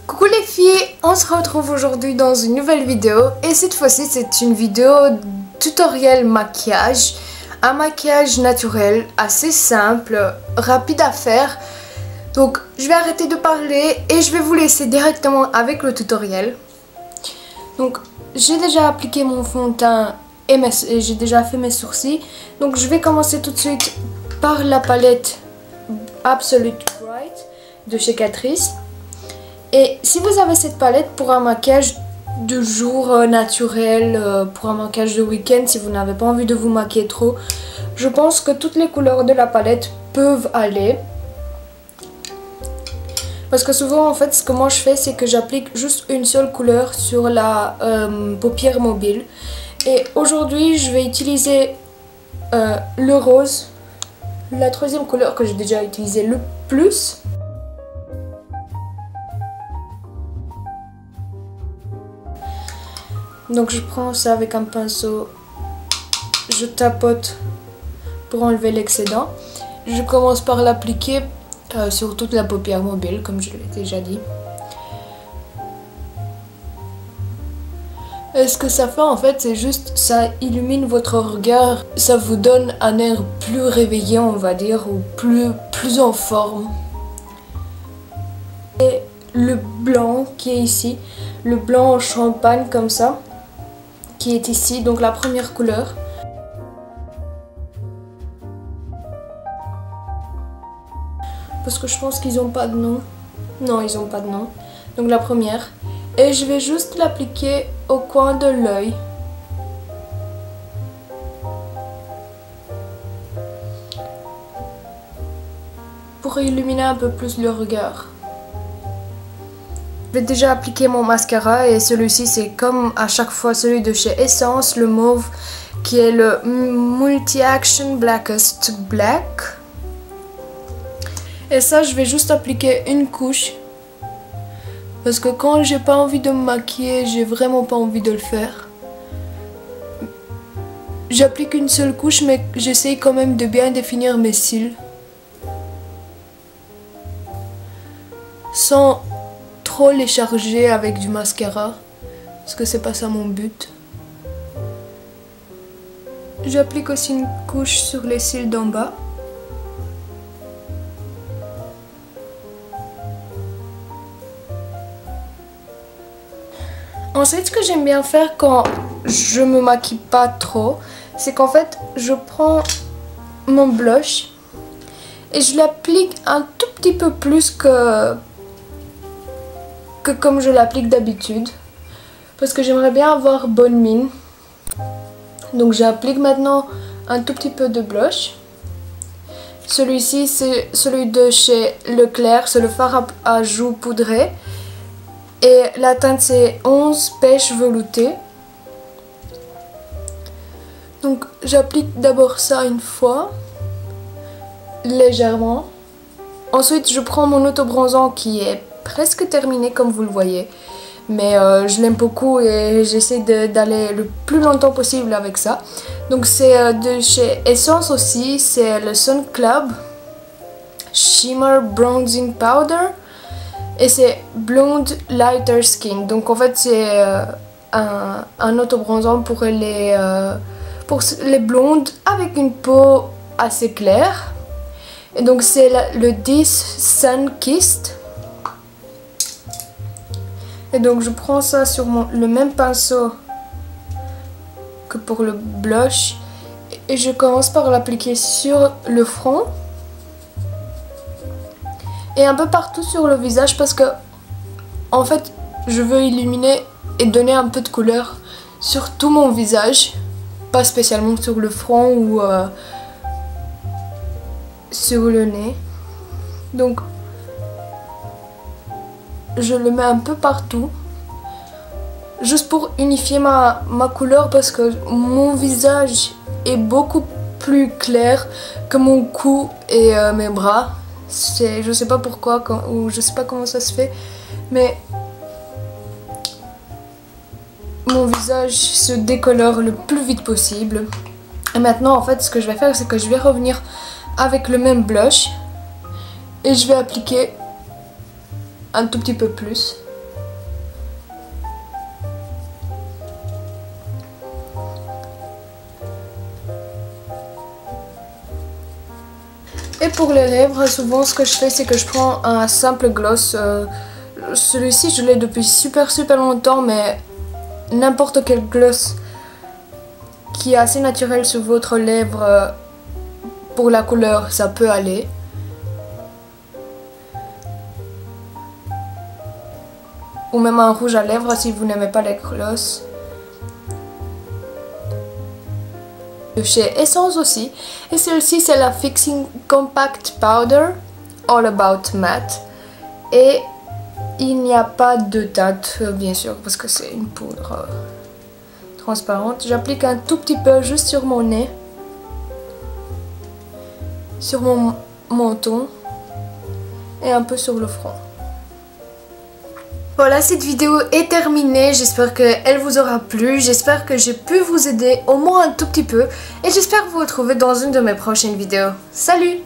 Coucou les filles, on se retrouve aujourd'hui dans une nouvelle vidéo et cette fois-ci c'est une vidéo tutoriel maquillage. Un maquillage naturel, assez simple, rapide à faire. Donc je vais arrêter de parler et je vais vous laisser directement avec le tutoriel. Donc j'ai déjà appliqué mon fond de teint et j'ai déjà fait mes sourcils. Donc je vais commencer tout de suite par la palette Absolute Bright de chez Catrice. Et si vous avez cette palette pour un maquillage de jour naturel, pour un maquillage de week-end, si vous n'avez pas envie de vous maquiller trop, je pense que toutes les couleurs de la palette peuvent aller. Parce que souvent en fait ce que moi je fais c'est que j'applique juste une seule couleur sur la paupière mobile. Et aujourd'hui je vais utiliser le rose, la troisième couleur que j'ai déjà utilisé le plus. Donc je prends ça avec un pinceau, je tapote pour enlever l'excédent. Je commence par l'appliquer sur toute la paupière mobile, comme je l'ai déjà dit. Et ce que ça fait en fait, c'est juste, ça illumine votre regard, ça vous donne un air plus réveillé on va dire, ou plus en forme. Et le blanc qui est ici, le blanc en champagne comme ça, qui est ici, donc la première couleur. Parce que je pense qu'ils n'ont pas de nom. Non, ils n'ont pas de nom. Donc la première. Et je vais juste l'appliquer au coin de l'œil. Pour illuminer un peu plus le regard. Je vais déjà appliquer mon mascara et celui-ci c'est comme à chaque fois celui de chez Essence, le mauve qui est le Multi-Action Blackest Black. Et ça je vais juste appliquer une couche parce que quand j'ai pas envie de me maquiller, j'ai vraiment pas envie de le faire. J'applique une seule couche mais j'essaye quand même de bien définir mes cils. Sans trop les charger avec du mascara parce que c'est pas ça mon but. J'applique aussi une couche sur les cils d'en bas. Ensuite, ce que j'aime bien faire quand je me maquille pas trop, c'est qu'en fait je prends mon blush et je l'applique un tout petit peu plus que comme je l'applique d'habitude, parce que j'aimerais bien avoir bonne mine. Donc j'applique maintenant un tout petit peu de blush. Celui-ci c'est celui de chez Leclerc, c'est le fard à joues poudré et la teinte c'est 11 pêche veloutée. Donc j'applique d'abord ça une fois légèrement. Ensuite je prends mon autobronzant qui est presque terminé comme vous le voyez, mais je l'aime beaucoup et j'essaie d'aller le plus longtemps possible avec ça. Donc c'est de chez Essence aussi, c'est le Sun Club Shimmer Bronzing Powder et c'est Blonde Lighter Skin. Donc en fait c'est un autobronzant pour les blondes avec une peau assez claire. Et donc c'est le 10 Sun Kissed. Et donc je prends ça sur le même pinceau que pour le blush et je commence par l'appliquer sur le front et un peu partout sur le visage parce que en fait je veux illuminer et donner un peu de couleur sur tout mon visage, pas spécialement sur le front ou sur le nez. Donc je le mets un peu partout, juste pour unifier ma couleur parce que mon visage est beaucoup plus clair que mon cou et mes bras. Je sais pas pourquoi, ou je sais pas comment ça se fait, mais mon visage se décolore le plus vite possible. Et maintenant en fait ce que je vais faire, c'est que je vais revenir avec le même blush et je vais appliquer un tout petit peu plus. Et pour les lèvres, souvent ce que je fais, c'est que je prends un simple gloss. Celui-ci je l'ai depuis super longtemps, mais n'importe quel gloss qui est assez naturel sur votre lèvre pour la couleur, ça peut aller. Ou même un rouge à lèvres si vous n'aimez pas les glosses. De chez Essence aussi. Et celle-ci c'est la Fixing Compact Powder All About Matte. Et il n'y a pas de teinte bien sûr parce que c'est une poudre transparente. J'applique un tout petit peu juste sur mon nez, sur mon menton et un peu sur le front. Voilà, cette vidéo est terminée, j'espère qu'elle vous aura plu, j'espère que j'ai pu vous aider au moins un tout petit peu et j'espère vous retrouver dans une de mes prochaines vidéos. Salut!